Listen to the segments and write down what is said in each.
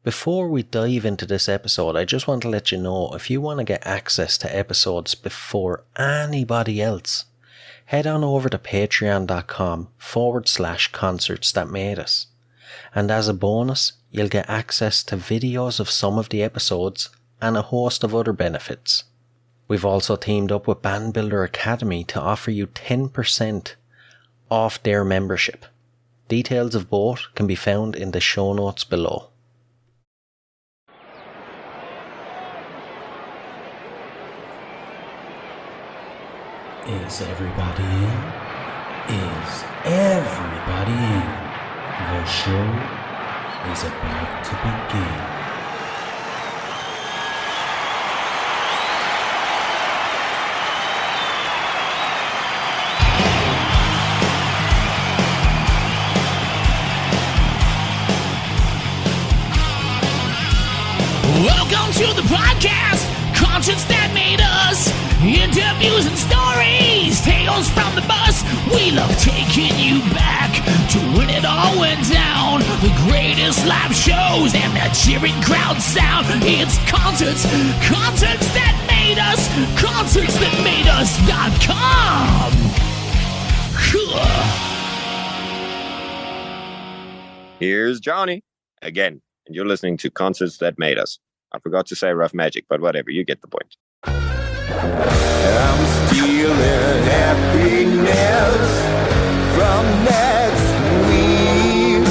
Before we dive into this episode, I just want to let you know if you want to get access to episodes before anybody else, head on over to patreon.com/concerts that made us. And as a bonus, you'll get access to videos of some of the episodes and a host of other benefits. We've also teamed up with Band Builder Academy to offer you 10% off their membership. Details of both can be found in the show notes below. Is everybody in? Is everybody in? The show is about to begin. Welcome to the podcast, Concerts That Made Us. Interviews and stories, tales from the bus. We love taking you back to when it all went down. The greatest live shows and the cheering crowd sound. It's concerts, concerts that made us, concertsthatmadeus.com. Here's Johnny again, and you're listening to Concerts That Made Us. I forgot to say Ruff Majik, but whatever, you get the point. I'm stealing happiness from next week.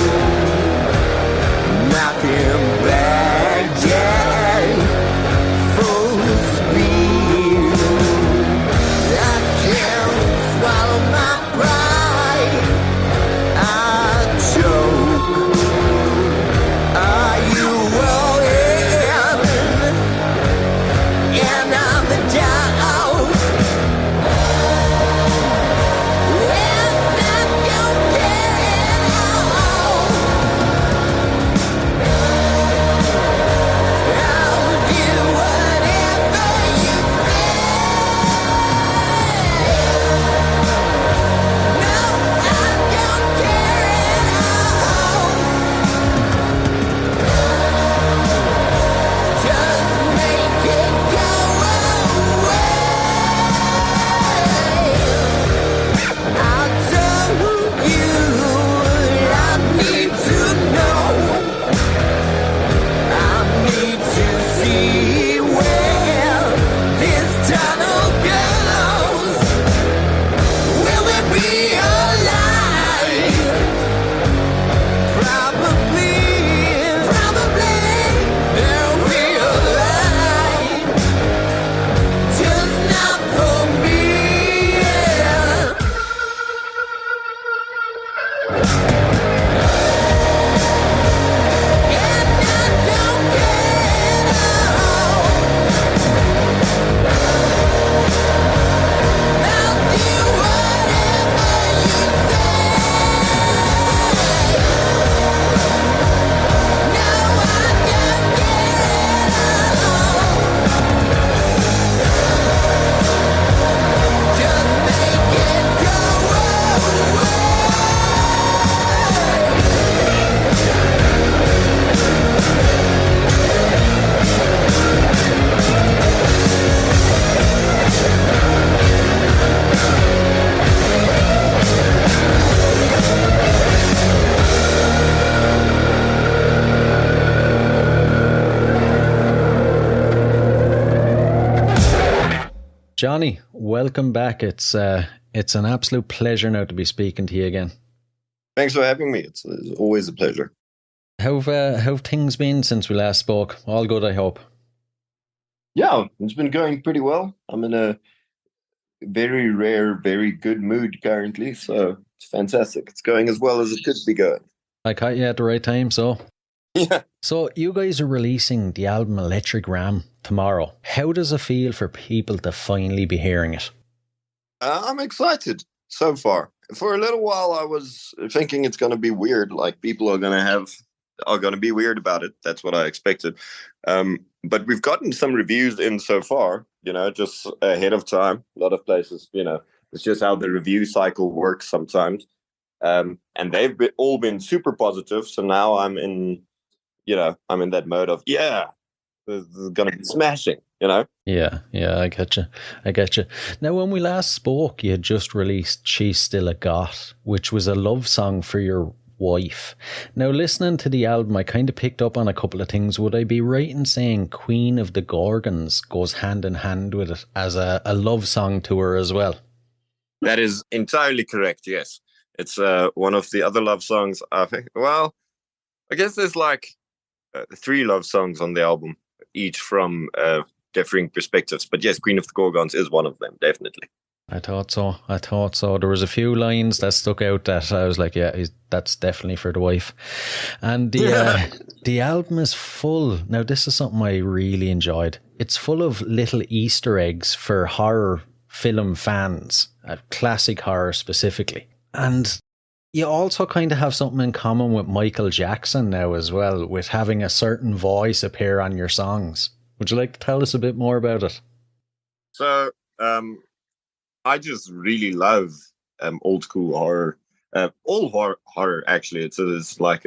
Knocking back down full speed. I can't swallow my pride. I choke. Are you rolling? And I'm the doubt. Johnny, welcome back. It's an absolute pleasure now to be speaking to you again. Thanks for having me. It's always a pleasure. How've things been since we last spoke? All good, I hope. Yeah, it's been going pretty well. I'm in a very rare, very good mood currently, so it's fantastic. It's going as well as it could be going. I caught you at the right time, so. Yeah. So you guys are releasing the album Elektrik Ram tomorrow. How does it feel for people to finally be hearing it? I'm excited so far. For a little while, I was thinking it's going to be weird. Like people are going to be weird about it. That's what I expected. But we've gotten some reviews in so far, just ahead of time. A lot of places, it's just how the review cycle works sometimes. And they've all been super positive. So now I'm in I'm in that mode of, this is going to be smashing, Yeah, I get you. Now, when we last spoke, you had just released She's Still a Goth, which was a love song for your wife. Now, listening to the album, I kind of picked up on a couple of things. Would I be right in saying Queen of the Gorgons goes hand in hand with it as a love song to her as well? That is entirely correct, yes. It's one of the other love songs, I think. Well, I guess there's like 3 love songs on the album, each from differing perspectives. But yes, Queen of the Gorgons is one of them, definitely. I thought so. There was a few lines that stuck out that I was like, that's definitely for the wife. And the album is full. Now, this is something I really enjoyed. It's full of little Easter eggs for horror film fans, classic horror specifically. And you also kind of have something in common with Michael Jackson now as well, with having a certain voice appear on your songs. Would you like to tell us a bit more about it? So, I just really love old school horror. All horror actually. It's like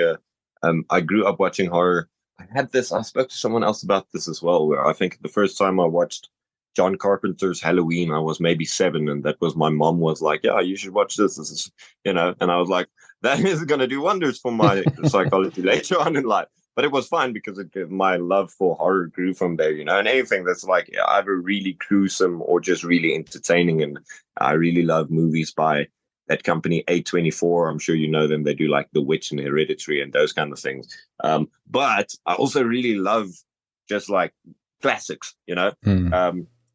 I grew up watching horror. I spoke to someone else about this as well, where I think the first time I watched John Carpenter's Halloween, I was maybe 7, and that was my mom was like, yeah, you should watch this. This is, and I was like, that is going to do wonders for my psychology later on in life. But it was fine because my love for horror grew from there, and anything that's like either really gruesome or just really entertaining. And I really love movies by that company A24. I'm sure you know them. They do like The Witch and Hereditary and those kind of things. But I also really love just like classics,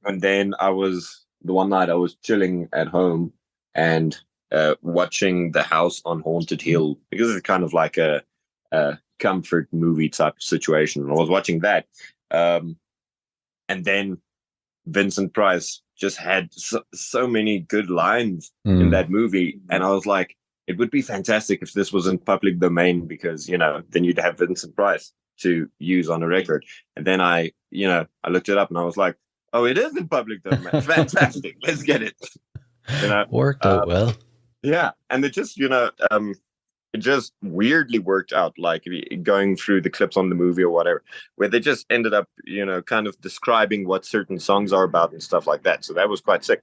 and then the one night I was chilling at home and watching The House on Haunted Hill, because it's kind of like a comfort movie type situation. And I was watching that. And then Vincent Price just had so many good lines in that movie. And I was like, it would be fantastic if this was in public domain, because, then you'd have Vincent Price to use on a record. And then I looked it up and I was like, oh, it is in public domain. Fantastic. Let's get it. Worked out well. Yeah. And it just, it just weirdly worked out, like going through the clips on the movie or whatever, where they just ended up, kind of describing what certain songs are about and stuff like that. So that was quite sick.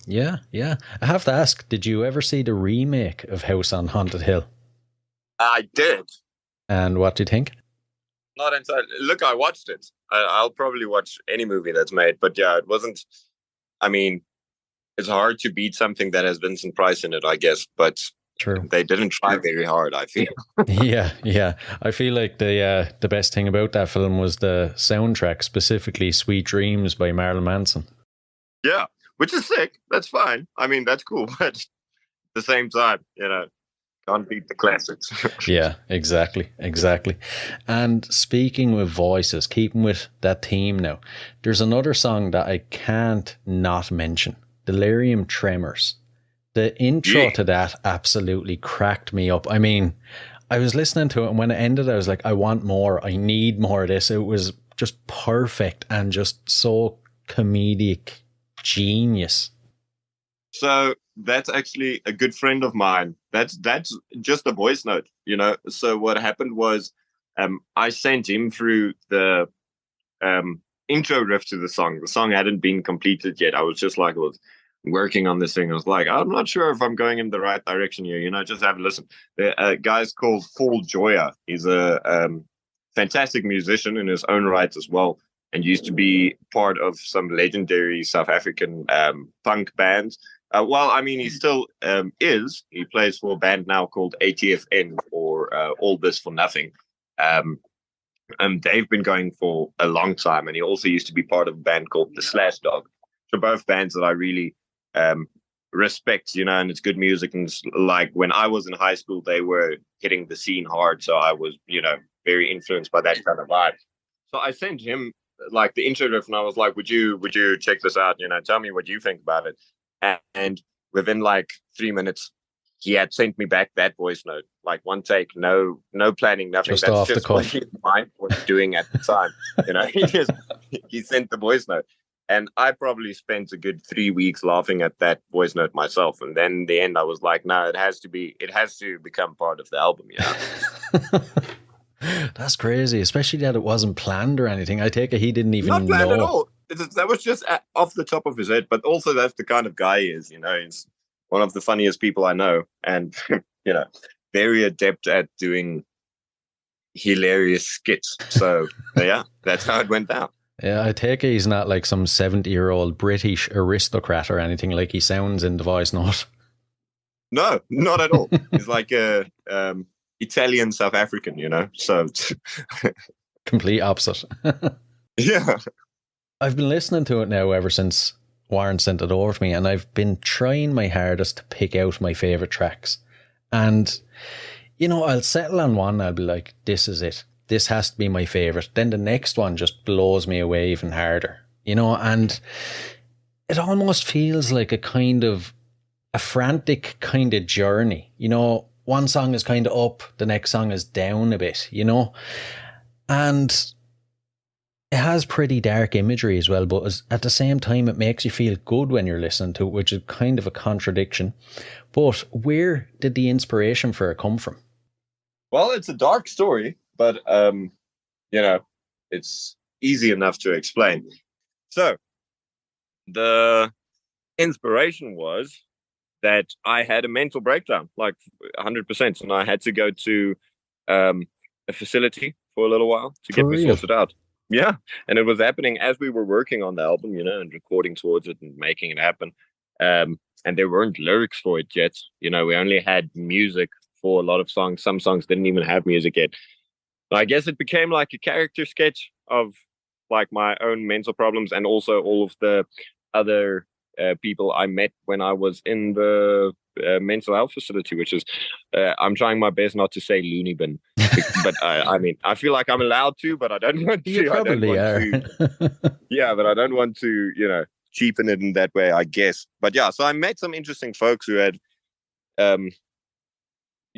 Yeah. I have to ask, did you ever see the remake of House on Haunted Hill? I did. And what do you think? Not entirely. Look, I watched it. I'll probably watch any movie that's made, but yeah, it wasn't. I mean, it's hard to beat something that has Vincent Price in it, I guess, but true, they didn't try very hard, I feel. Yeah. I feel like the best thing about that film was the soundtrack, specifically "Sweet Dreams" by Marilyn Manson. Yeah, which is sick. That's fine. I mean, that's cool, but at the same time, can't beat the classics. Yeah, exactly. And speaking with voices, keeping with that theme now, there's another song that I can't not mention, Delirium Tremors. The intro to that absolutely cracked me up. I mean, I was listening to it, and when it ended, I was like, I want more. I need more of this. It was just perfect and just so comedic genius. So that's actually a good friend of mine. That's just a voice note, So what happened was, I sent him through the intro riff to the song. The song hadn't been completed yet. I was just like, working on this thing. I was like, I'm not sure if I'm going in the right direction here. Just have a listen. The guy's called Paul Joya. He's a fantastic musician in his own right as well, and used to be part of some legendary South African punk bands. He still is. He plays for a band now called ATFN, or All This for Nothing. And they've been going for a long time. And he also used to be part of a band called The Slash Dog. So both bands that I really respect, and it's good music. And like when I was in high school, they were hitting the scene hard. So I was, very influenced by that kind of vibe. So I sent him like the intro riff, and I was like, would you check this out? Tell me what you think about it. And within like 3 minutes, he had sent me back that voice note, like one take, no planning, nothing. Just That's off just the cuff. what his mind was doing at the time. He sent the voice note. And I probably spent a good 3 weeks laughing at that voice note myself. And then in the end, I was like, no, it has to become part of the album. That's crazy, especially that it wasn't planned or anything. I take it he didn't even Not planned at know. all. That was just off the top of his head. But also, that's the kind of guy he is. He's one of the funniest people I know, and very adept at doing hilarious skits. So yeah, that's how it went down. Yeah, I take it he's not like some 70-year-old British aristocrat or anything like he sounds in the voice note. No, not at all. He's like a Italian South African, So Complete opposite. yeah. I've been listening to it now ever since Warren sent it over to me, and I've been trying my hardest to pick out my favourite tracks. And, I'll settle on one, I'll be like, this is it. This has to be my favourite. Then the next one just blows me away even harder, and it almost feels like a frantic kind of journey. One song is kind of up, the next song is down a bit, and it has pretty dark imagery as well, but at the same time, it makes you feel good when you're listening to it, which is kind of a contradiction. But where did the inspiration for it come from? Well, it's a dark story, but, it's easy enough to explain. So the inspiration was that I had a mental breakdown, like 100%. And I had to go to a facility for a little while to get me sorted out. Yeah. And it was happening as we were working on the album, and recording towards it and making it happen. And there weren't lyrics for it yet. We only had music for a lot of songs. Some songs didn't even have music yet. I guess it became like a character sketch of like my own mental problems, and also all of the other people I met when I was in the mental health facility, which is, I'm trying my best not to say loony bin, but I feel like I'm allowed to, but I don't want to. You probably are. Yeah, but I don't want to, cheapen it in that way, I guess. But yeah, so I met some interesting folks who had,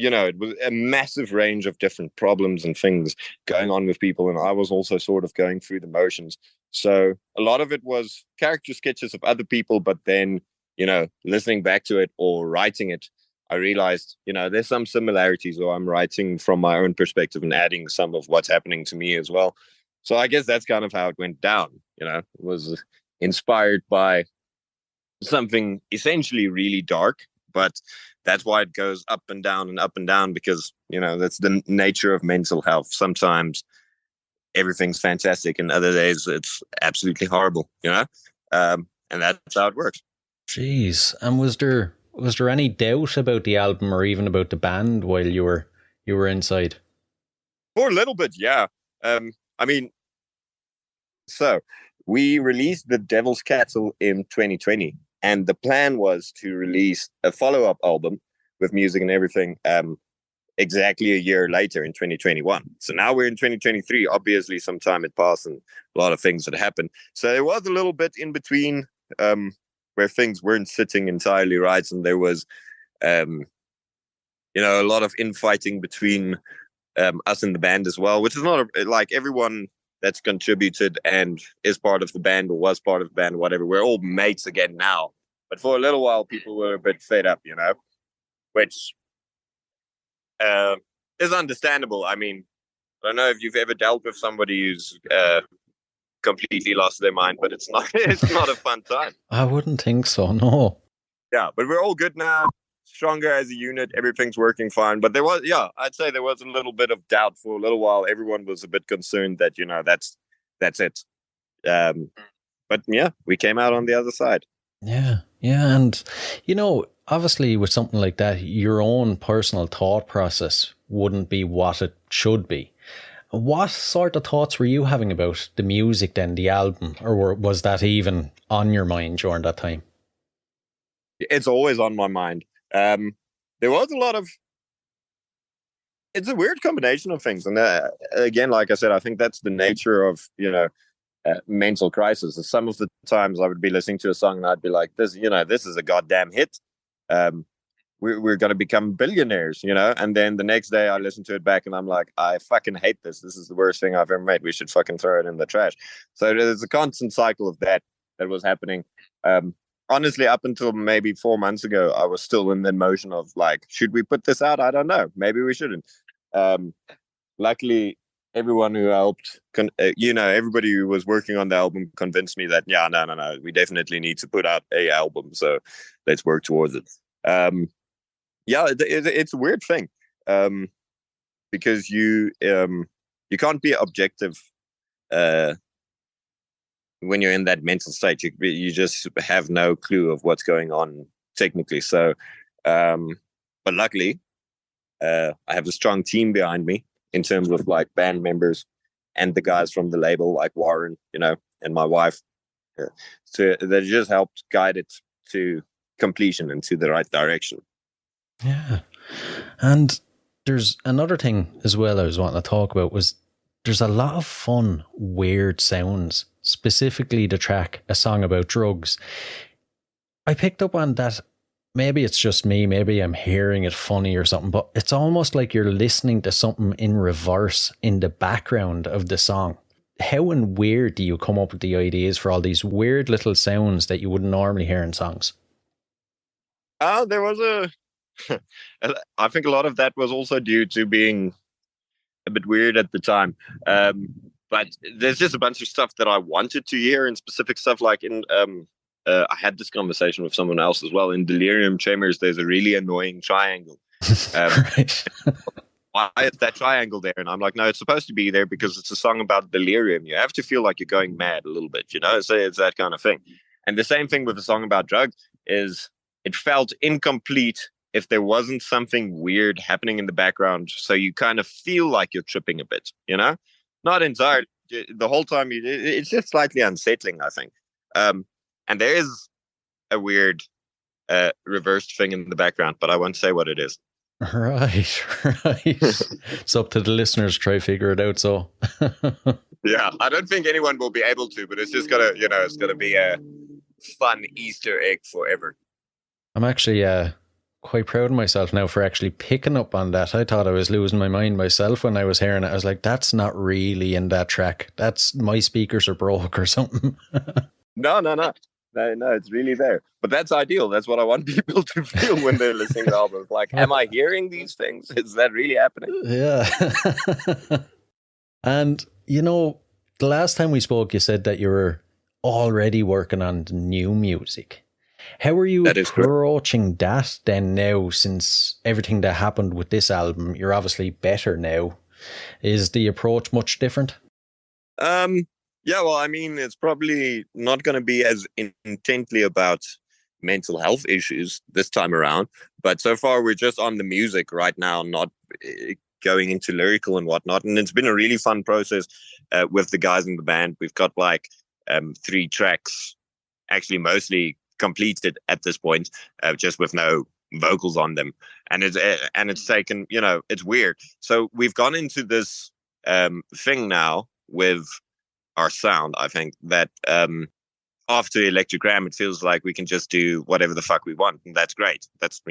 it was a massive range of different problems and things going on with people. And I was also sort of going through the motions. So a lot of it was character sketches of other people, but then, listening back to it or writing it, I realized, there's some similarities, or I'm writing from my own perspective and adding some of what's happening to me as well. So I guess that's kind of how it went down. It was inspired by something essentially really dark, but that's why it goes up and down, because, that's the nature of mental health. Sometimes everything's fantastic, and other days it's absolutely horrible, and that's how it works. Jeez. And was there any doubt about the album or even about the band while you were inside? For a little bit, yeah. So we released The Devil's Cattle in 2020. And the plan was to release a follow-up album with music and everything exactly a year later in 2021. So now we're in 2023. Obviously, some time had passed and a lot of things had happened. So there was a little bit in between where things weren't sitting entirely right. And there was, a lot of infighting between us and the band as well, which is not like everyone that's contributed and is part of the band or was part of the band or whatever. We're all mates again now. But for a little while, people were a bit fed up, which is understandable. I don't know if you've ever dealt with somebody who's completely lost their mind, but it's not a fun time. I wouldn't think so, no. Yeah, but we're all good now. Stronger as a unit, everything's working fine. But I'd say there was a little bit of doubt for a little while. Everyone was a bit concerned that, that's it. But yeah, we came out on the other side. Yeah. And, obviously with something like that, your own personal thought process wouldn't be what it should be. What sort of thoughts were you having about the music then, the album, or was that even on your mind during that time? It's always on my mind. There was a lot of, it's a weird combination of things. And again, like I said, I think that's the nature of, mental crisis. Some of the times I would be listening to a song and I'd be like, this is a goddamn hit. We're going to become billionaires, and then the next day I listen to it back and I'm like, I fucking hate this. This is the worst thing I've ever made. We should fucking throw it in the trash. So there's a constant cycle of that was happening. Honestly, up until maybe 4 months ago, I was still in the motion of like, should we put this out? I don't know. Maybe we shouldn't. luckily, everyone who helped, everybody who was working on the album convinced me that, no, we definitely need to put out a album. So let's work towards it. It's a weird thing. Because you can't be objective when you're in that mental state. You just have no clue of what's going on technically. So, but luckily, I have a strong team behind me in terms of like band members and the guys from the label, like Warren, and my wife. So they just helped guide it to completion and to the right direction. Yeah, and there's another thing as well I was wanting to talk about was there's a lot of fun, weird sounds, specifically the track, A Song About Drugs. I picked up on that. Maybe it's just me, maybe I'm hearing it funny or something, but it's almost like you're listening to something in reverse in the background of the song. How and where do you come up with the ideas for all these weird little sounds that you wouldn't normally hear in songs? There was I think a lot of that was also due to being a bit weird at the time. But there's just a bunch of stuff that I wanted to hear, and specific stuff like I had this conversation with someone else as well. In Delirium Tremors, there's a really annoying triangle. Right. Why is that triangle there? And I'm like, no, it's supposed to be there because it's a song about delirium. You have to feel like you're going mad a little bit, So it's that kind of thing. And the same thing with a song about drugs is it felt incomplete if there wasn't something weird happening in the background. So you kind of feel like you're tripping a bit, Not entirely. The whole time, it's just slightly unsettling, I think. And there is a weird reversed thing in the background, but I won't say what it is. Right. It's up to the listeners to try to figure it out. So yeah, I don't think anyone will be able to, but it's just gonna, it's gonna be a fun Easter egg forever. I'm actually quite proud of myself now for actually picking up on that. I thought I was losing my mind myself when I was hearing it. I was like, that's not really in that track. That's my speakers are broke or something. No, it's really there. But that's ideal. That's what I want people to feel when they're listening to albums. Like, am I hearing these things? Is that really happening? Yeah. And, the last time we spoke, you said that you were already working on the new music. How are you approaching that then now, since everything that happened with this album? You're obviously better now. Is the approach much different? Yeah, well, I mean, it's probably not going to be as intently about mental health issues this time around. But so far, we're just on the music right now, not going into lyrical and whatnot. And it's been a really fun process with the guys in the band. We've got like 3 tracks, actually mostly completed at this point, just with no vocals on them. And it's taken, it's weird. So we've gone into this thing now with our sound. I think that after Elektrik Ram, it feels like we can just do whatever the fuck we want, and that's great. That's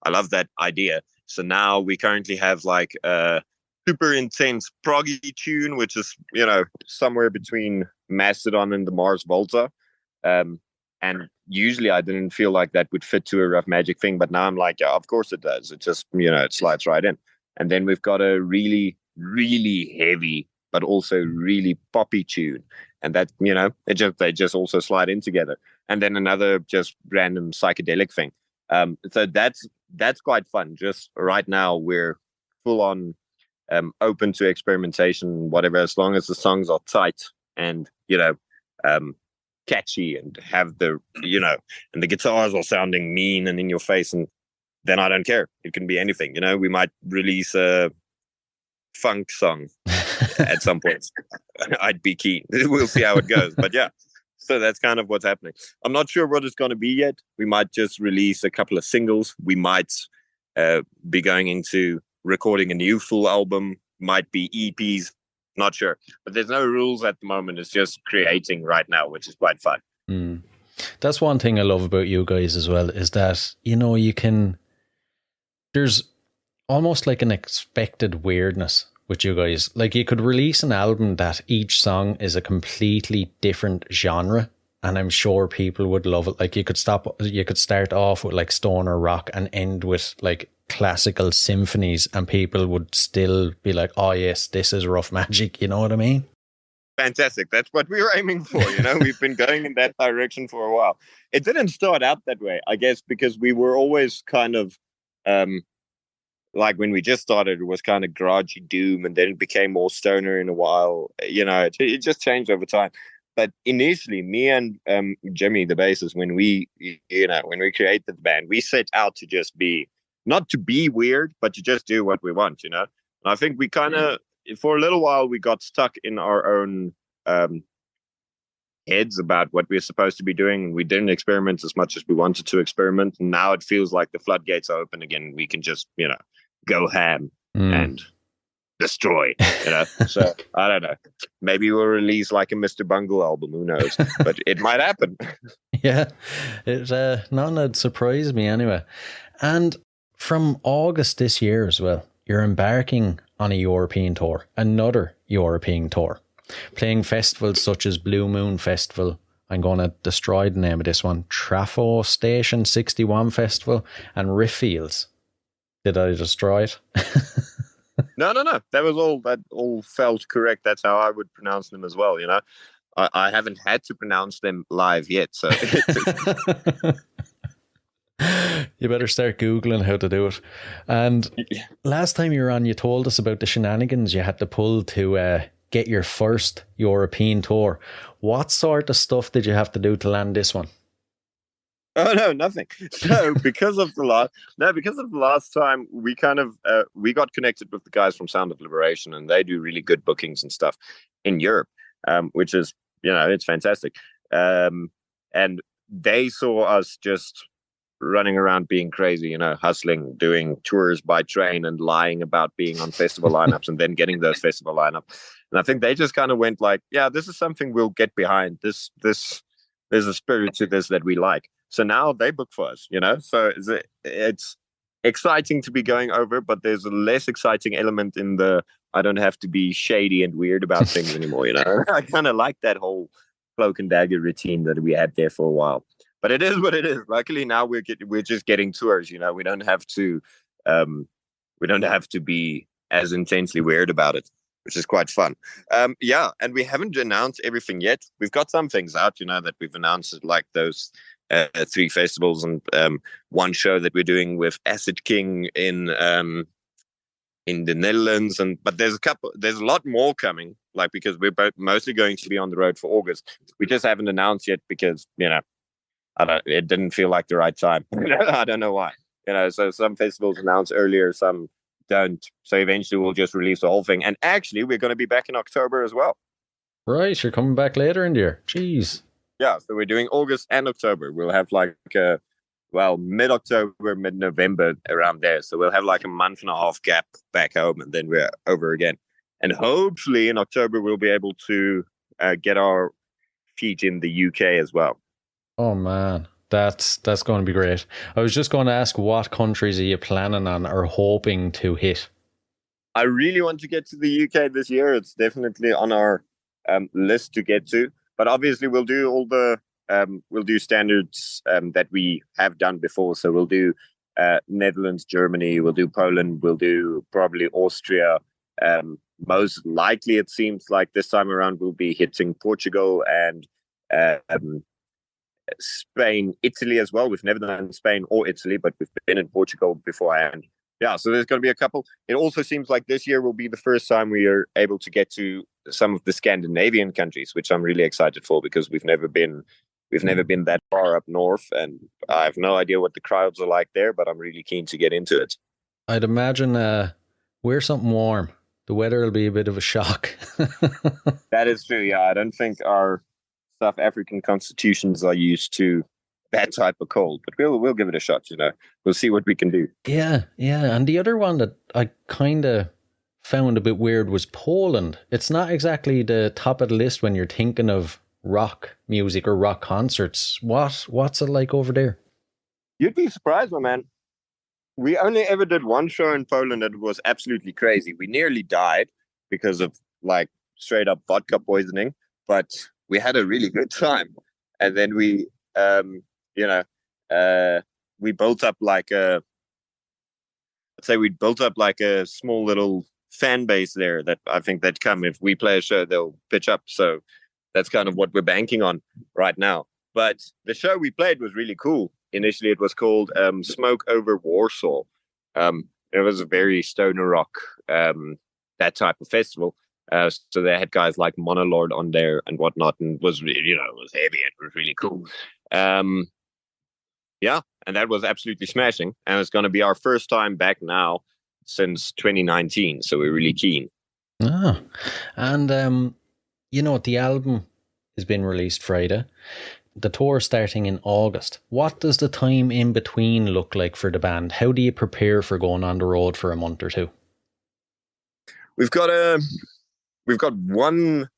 I love that idea. So now we currently have like a super intense proggy tune, which is somewhere between Mastodon and the Mars Volta. And usually I didn't feel like that would fit to a Ruff Majik thing, but now I'm like, yeah, of course it does. It just it slides right in. And then we've got a really, really heavy but also really poppy tune, and that they just also slide in together. And then another just random psychedelic thing. So that's quite fun. Just right now we're full on open to experimentation, whatever, as long as the songs are tight and catchy and have the and the guitars are sounding mean and in your face, and then I don't care. It can be anything. We might release a funk song at some point. I'd be keen. We'll see how it goes. But yeah, so that's kind of what's happening. I'm not sure what it's going to be yet. We might just release a couple of singles. We might be going into recording a new full album. Might be EPs. Not sure. But there's no rules at the moment. It's just creating right now, which is quite fun. That's one thing I love about you guys as well, is that, you can, there's almost like an expected weirdness with you guys. Like, you could release an album that each song is a completely different genre, and I'm sure people would love it. Like you could start off with like stoner rock and end with like classical symphonies, and people would still be like, oh yes, this is Ruff Majik, you know what I mean? Fantastic. That's what we were aiming for. We've been going in that direction for a while. It didn't start out that way, I guess, because we were always kind of like when we just started, it was kind of garagey doom, and then it became more stoner in a while. It just changed over time. But initially, me and Jimmy, the bassist, when we created the band, we set out to just be, not to be weird, but to just do what we want, And I think we kind of, for a little while, we got stuck in our own heads about what we're supposed to be doing. We didn't experiment as much as we wanted to experiment. And now it feels like the floodgates are open again. We can just, go ham and destroy, So I don't know. Maybe we'll release like a Mr. Bungle album. Who knows? But it might happen. Yeah, it's none that surprised me anyway. And from August this year as well, you're embarking on a European tour, another European tour, playing festivals such as Blue Moon Festival. I'm going to destroy the name of this one. Trafo Station 61 Festival and Rifffields. Did I destroy it? No. That all felt correct. That's how I would pronounce them as well. I haven't had to pronounce them live yet. So you better start Googling how to do it. And last time you were on, you told us about the shenanigans you had to pull to get your first European tour. What sort of stuff did you have to do to land this one? Oh no, nothing. So because of the last time, we kind of we got connected with the guys from Sound of Liberation, and they do really good bookings and stuff in Europe, which is it's fantastic. And they saw us just running around being crazy, hustling, doing tours by train and lying about being on festival lineups and then getting those festival lineups. And I think they just kind of went like, yeah, this is something we'll get behind. This there's a spirit to this that we like. So now they book for us, So it's exciting to be going over, but there's a less exciting element in the I don't have to be shady and weird about things anymore, I kind of like that whole cloak and dagger routine that we had there for a while. But it is what it is. Luckily now we're just getting tours, We don't have to be as intensely weird about it, which is quite fun. And we haven't announced everything yet. We've got some things out, that we've announced, like those 3 festivals and one show that we're doing with Acid King in the Netherlands. But there's a lot more coming, like, because we're both mostly going to be on the road for August. We just haven't announced yet because, it didn't feel like the right time. I don't know why. So some festivals announce earlier, some don't. So eventually we'll just release the whole thing. And actually, we're going to be back in October as well. Right, you're coming back later in the year. Jeez. Yeah, so we're doing August and October. We'll have like mid-October, mid-November, around there. So we'll have like a month and a half gap back home, and then we're over again. And hopefully in October we'll be able to get our feet in the UK as well. Oh man, that's going to be great. I was just going to ask, what countries are you planning on or hoping to hit? I really want to get to the UK this year. It's definitely on our list to get to. But obviously, we'll do all the we'll do standards that we have done before. So we'll do Netherlands, Germany, we'll do Poland, we'll do probably Austria. Most likely, it seems like this time around we'll be hitting Portugal and Spain, Italy as well. We've never done Spain or Italy, but we've been in Portugal beforehand. Yeah, so there's going to be a couple. It also seems like this year will be the first time we are able to get to some of the Scandinavian countries, which I'm really excited for, because we've never been that far up north, and I have no idea what the crowds are like there, but I'm really keen to get into it. I'd imagine wear something warm. The weather will be a bit of a shock. That is true. Yeah, I don't think our South African constitutions are used to that type of cold, but we'll give it a shot. We'll see what we can do. Yeah. And the other one that I kind of found a bit weird was Poland. It's not exactly the top of the list when you're thinking of rock music or rock concerts. What's it like over there? You'd be surprised, my man. We only ever did one show in Poland and it was absolutely crazy. We nearly died because of like straight up vodka poisoning, but we had a really good time. and then we, you know, we built up like a, let's say we built up like a small little fan base there that I think that come if we play a show, they'll pitch up. So that's kind of what we're banking on right now. But the show we played was really cool. Initially, it was called Smoke Over Warsaw. It was a very stoner rock, that type of festival. So they had guys like Monolord on there and whatnot, and was, it was heavy. It was really cool. Yeah, and that was absolutely smashing. And it's going to be our first time back now since 2019. So we're really keen. Ah, and the album has been released Friday. The tour starting in August. What does the time in between look like for the band? How do you prepare for going on the road for a month or two? We've got one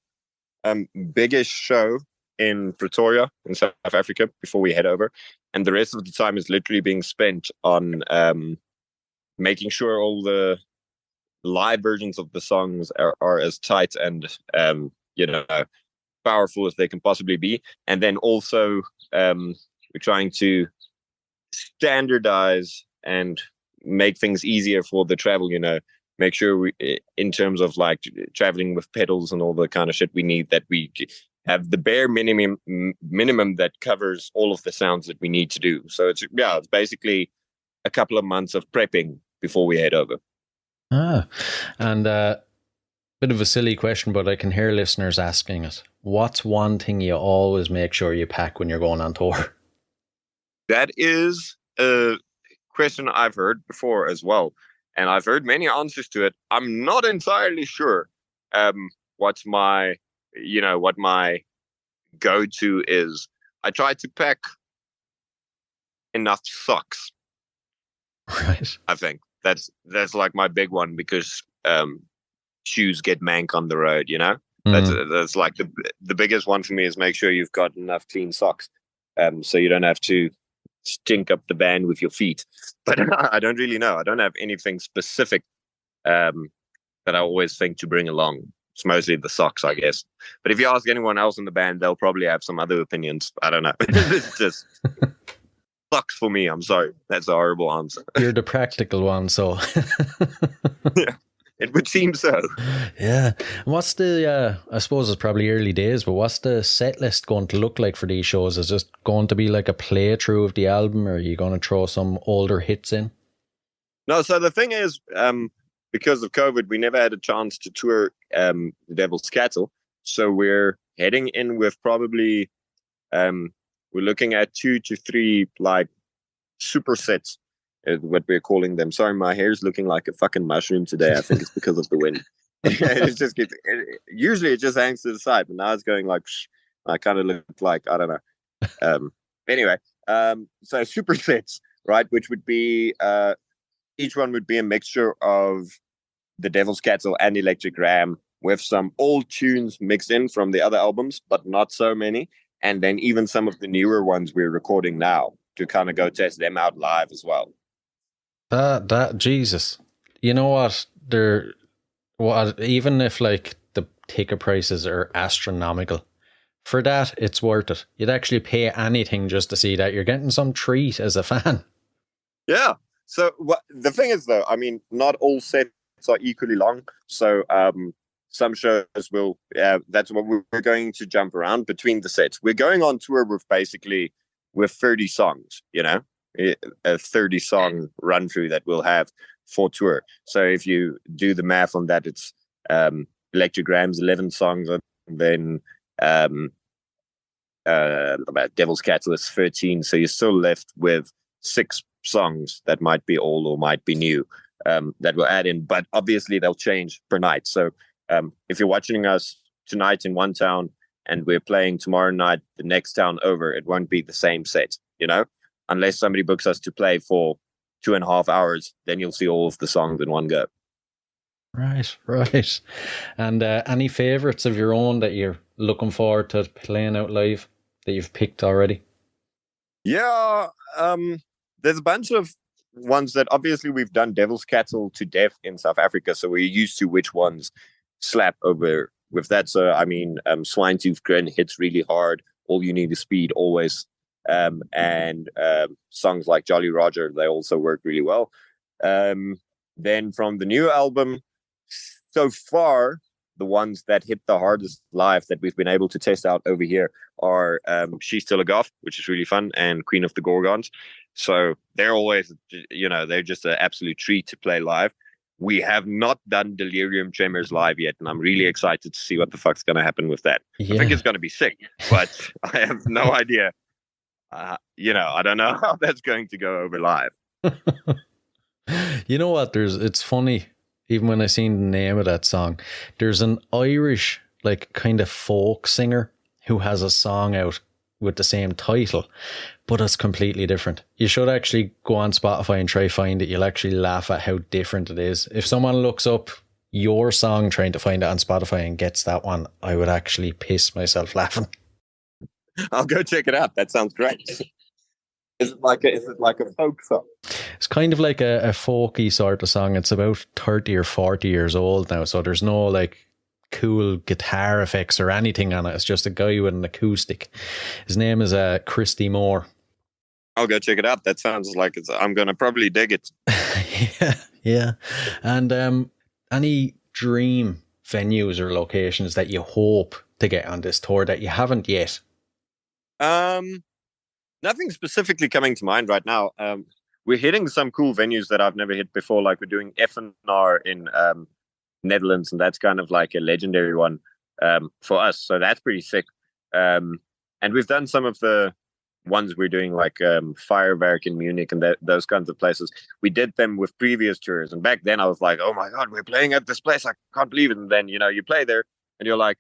biggish show in Pretoria in South Africa before we head over, and the rest of the time is literally being spent on making sure all the live versions of the songs are as tight and powerful as they can possibly be. And then also we're trying to standardize and make things easier for the travel, make sure we, in terms of like traveling with pedals and all the kind of shit we need, that we have the bare minimum that covers all of the sounds that we need to do. So it's basically a couple of months of prepping before we head over. And bit of a silly question, but I can hear listeners asking it. What's one thing you always make sure you pack when you're going on tour? That is a question I've heard before as well. And I've heard many answers to it. I'm not entirely sure what my go-to is. I try to pack enough socks. Right. I think that's like my big one, because shoes get mank on the road, That's like the biggest one for me, is make sure you've got enough clean socks, so you don't have to stink up the band with your feet. But I don't really know. I don't have anything specific that I always think to bring along. It's mostly the socks, I guess. But if you ask anyone else in the band, they'll probably have some other opinions. I don't know. It's just socks for me. I'm sorry. That's a horrible answer. You're the practical one, so. Yeah. It would seem so. Yeah. What's the, I suppose it's probably early days, but what's the set list going to look like for these shows? Is it going to be like a playthrough of the album, or are you going to throw some older hits in? No, so the thing is, because of COVID, we never had a chance to tour The Devil's Cattle. So we're heading in with probably, we're looking at 2 to 3 like super sets. What we're calling them. Sorry, my hair's looking like a fucking mushroom today. I think it's because of the wind. Usually it just hangs to the side, but now it's going like, I kind of look like, I don't know. Anyway, so super sets, right? Which would be, each one would be a mixture of The Devil's Cattle and Elektrik Ram, with some old tunes mixed in from the other albums, but not so many. And then even some of the newer ones we're recording now, to kind of go test them out live as well. Jesus, you know what? Even if like the ticket prices are astronomical, for that it's worth it. You'd actually pay anything just to see that. You're getting some treat as a fan. Yeah. So the thing is, though, I mean, not all sets are equally long. So some shows will. That's what we're going to jump around between the sets. We're going on tour with 30 songs. A 30-song run through that we'll have for tour. So if you do the math on that, it's Elektrik Ram's 11 songs, and then about Devil's Cattle is 13. So you're still left with 6 songs that might be old or might be new, that we'll add in. But obviously they'll change per night. So if you're watching us tonight in one town and we're playing tomorrow night the next town over, it won't be the same set, Unless somebody books us to play for 2.5 hours, then you'll see all of the songs in one go. Right. And any favourites of your own that you're looking forward to playing out live that you've picked already? Yeah, there's a bunch of ones that obviously we've done Devil's Cattle to death in South Africa, so we're used to which ones slap over with that. So, I mean, Swine Tooth Grin hits really hard. All You Need Is Speed, Always, and songs like Jolly Roger, they also work really well. Then from the new album, so far, the ones that hit the hardest live that we've been able to test out over here are She's Still a Goth, which is really fun, and Queen of the Gorgons. So they're always, they're just an absolute treat to play live. We have not done Delirium Tremors live yet, and I'm really excited to see what the fuck's going to happen with that. Yeah. I think it's going to be sick, but I have no idea. I don't know how that's going to go over live. You know what? It's funny. Even when I seen the name of that song, there's an Irish, like, kind of folk singer who has a song out with the same title, but it's completely different. You should actually go on Spotify and try find it. You'll actually laugh at how different it is. If someone looks up your song trying to find it on Spotify and gets that one, I would actually piss myself laughing. I'll go check it out. That sounds great. Is it like a folk song? It's kind of like a folky sort of song. It's about 30 or 40 years old now, so there's no like cool guitar effects or anything on it. It's just a guy with an acoustic. His name is Christy Moore. I'll go check it out. That sounds like I'm going to probably dig it. Yeah. And any dream venues or locations that you hope to get on this tour that you haven't yet? Nothing specifically coming to mind right now. We're hitting some cool venues that I've never hit before. Like we're doing FNR in Netherlands, and that's kind of like a legendary one for us. So that's pretty sick. And we've done some of the ones we're doing, like Firewerk in Munich and those kinds of places. We did them with previous tours, and back then I was like, oh my god, we're playing at this place, I can't believe it. And then you play there and you're like,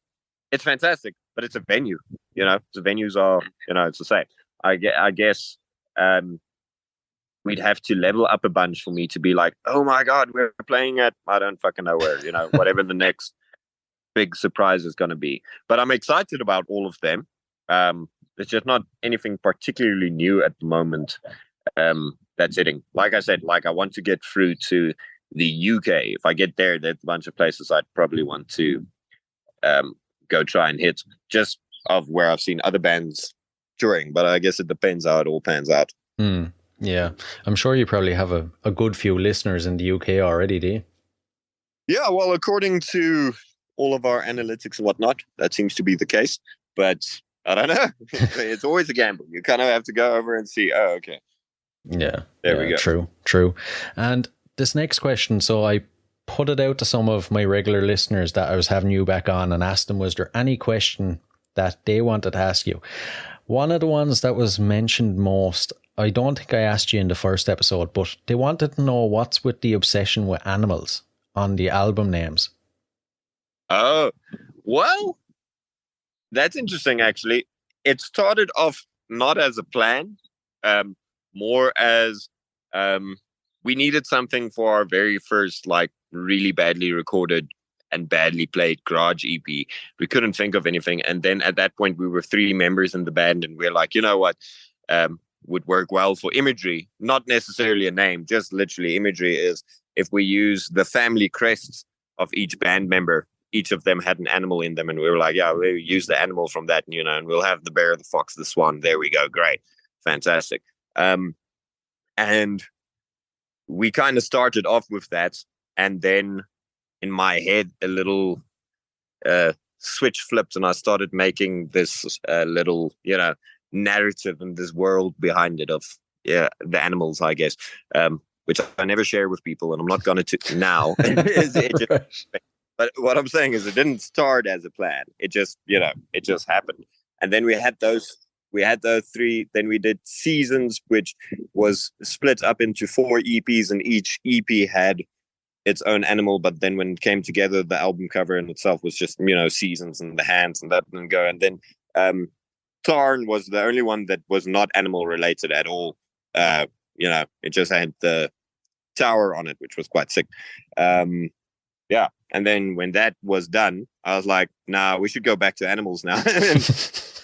it's fantastic, but it's a venue. The venues are, it's the same. I guess we'd have to level up a bunch for me to be like, oh my god, we're playing at, I don't fucking know where, whatever the next big surprise is going to be. But I'm excited about all of them. There's just not anything particularly new at the moment that's hitting. Like I said, I want to get through to the UK. If I get there, there's a bunch of places I'd probably want to go try and hit, just of where I've seen other bands touring. But I guess it depends how it all pans out. Yeah, I'm sure you probably have a good few listeners in the UK already, do you? Yeah, well, according to all of our analytics and whatnot, that seems to be the case. But I don't know. It's always a gamble. You kind of have to go over and see, oh, okay. Yeah. There we go. True. And this next question, so I put it out to some of my regular listeners that I was having you back on and asked them, was there any question that they wanted to ask you? One of the ones that was mentioned most, I don't think I asked you in the first episode, but they wanted to know what's with the obsession with animals on the album names. Oh, well, that's interesting, actually. It started off not as a plan, more as we needed something for our very first, really badly recorded and badly played garage EP. We couldn't think of anything. And then at that point, we were 3 members in the band, and we're like, you know what? Would work well for imagery, not necessarily a name, just literally imagery is if we use the family crests of each band member, each of them had an animal in them, and we were like, yeah, we'll use the animal from that, and we'll have the bear, the fox, the swan. There we go. Great. Fantastic. And we kind of started off with that, and then in my head, a little switch flipped, and I started making this little, narrative and this world behind it of the animals, I guess, which I never share with people, and I'm not going to now. But what I'm saying is, it didn't start as a plan. It just, it just happened. And then we had those 3. Then we did Seasons, which was split up into 4 EPs, and each EP had its own animal. But then when it came together, the album cover in itself was just, Seasons and the hands, and that didn't go. And then Tarn was the only one that was not animal related at all. It just had the tower on it, which was quite sick. Yeah. And then when that was done, I was like, nah, we should go back to animals now.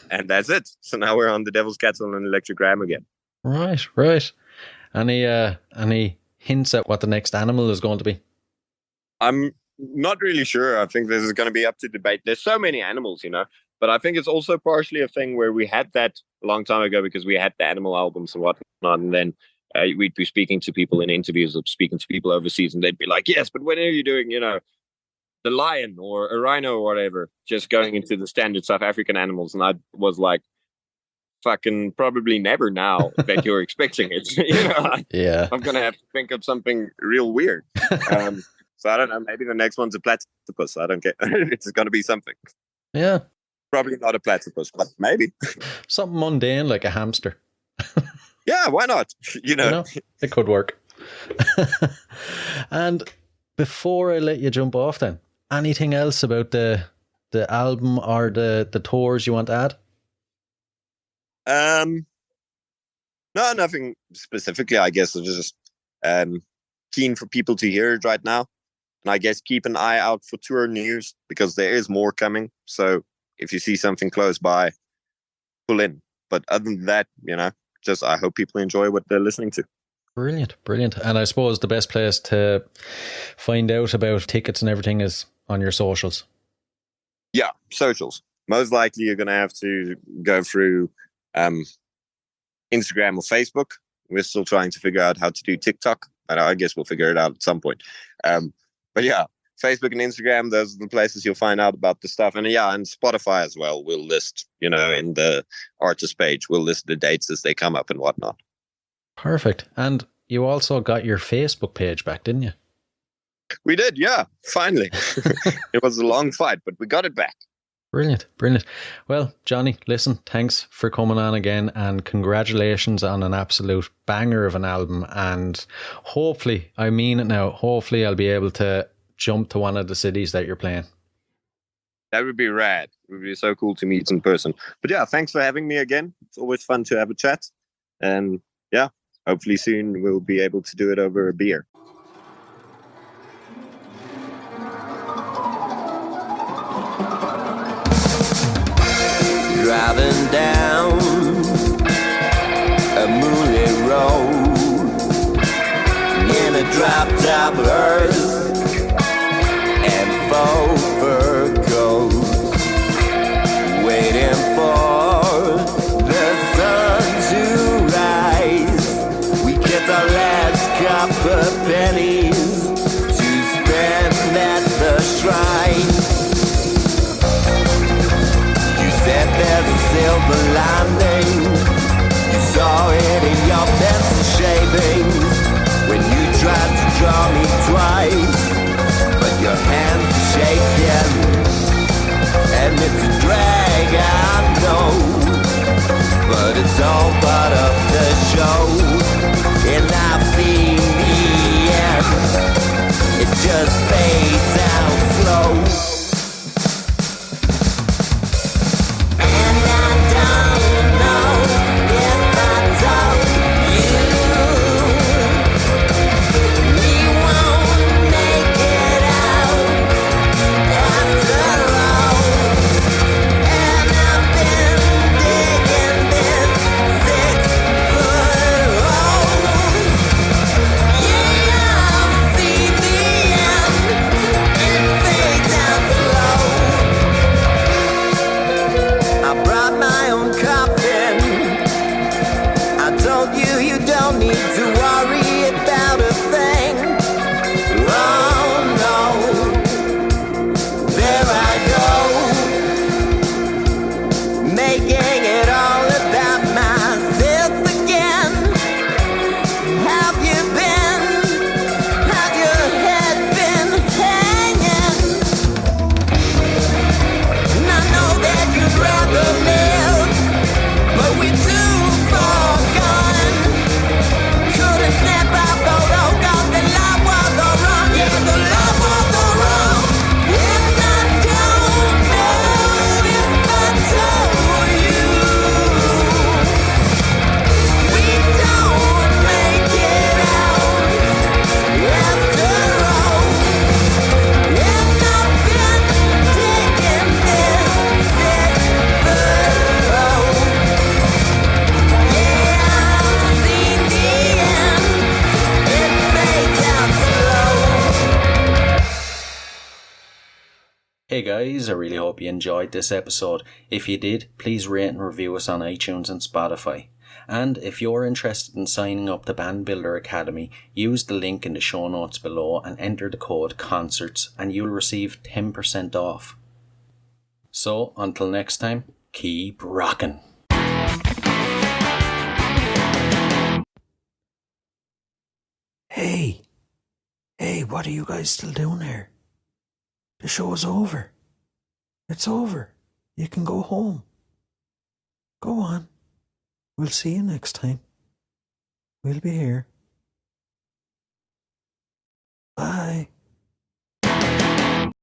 And that's it. So now we're on the Devil's Cattle and Elektrik Ram again. Right. Any hints at what the next animal is going to be? I'm not really sure. I think this is going to be up to debate. There's so many animals, But I think it's also partially a thing where we had that a long time ago because we had the animal albums and whatnot, and then we'd be speaking to people in interviews or speaking to people overseas, and they'd be like, "Yes, but when are you doing, the lion or a rhino or whatever?" Just going into the standard South African animals, and I was like, "Fucking probably never now that you're expecting it." Yeah. I'm gonna have to think of something real weird. So I don't know. Maybe the next one's a platypus. I don't get. It's gonna be something. Yeah. Probably not a platypus, but maybe something mundane like a hamster. Yeah, why not? It could work. And before I let you jump off, then anything else about the album or the tours you want to add? No, nothing specifically. I guess it's just keen for people to hear it right now, and I guess keep an eye out for tour news because there is more coming. So if you see something close by, pull in. But other than that, just I hope people enjoy what they're listening to. Brilliant. And I suppose the best place to find out about tickets and everything is on your socials. Yeah, socials. Most likely you're going to have to go through Instagram or Facebook. We're still trying to figure out how to do TikTok. I guess we'll figure it out at some point. But yeah, Facebook and Instagram, those are the places you'll find out about the stuff. And yeah, and Spotify as well. We'll list, in the artist page, we'll list the dates as they come up and whatnot. Perfect. And you also got your Facebook page back, didn't you? We did, yeah. Finally. It was a long fight, but we got it back. Brilliant. Well, Johni, listen, thanks for coming on again, and congratulations on an absolute banger of an album. And hopefully, I mean it now, hopefully I'll be able to jump to one of the cities that you're playing. That would be rad. It would be so cool to meet in person. But yeah, thanks for having me again. It's always fun to have a chat. And yeah, hopefully soon we'll be able to do it over a beer. Driving down a moonlit road in a drop-top hearse and faux fur coats, waiting for the sun to rise. We get our last copper pennies to spend at the shrine. Said there's a silver lining. You saw it in your pencil shavings when you tried to draw me twice, but your hands are shaking, and it's a drag, I know, but it's all part of the show, and I've seen the end. It just fades out slow. Hey guys, I really hope you enjoyed this episode. If you did, please rate and review us on iTunes and Spotify. And if you're interested in signing up to Band Builder Academy, use the link in the show notes below and enter the code CONCERTS and you'll receive 10% off. So, until next time, keep rocking. Hey, what are you guys still doing here? The show's over. It's over. You can go home. Go on. We'll see you next time. We'll be here. Bye.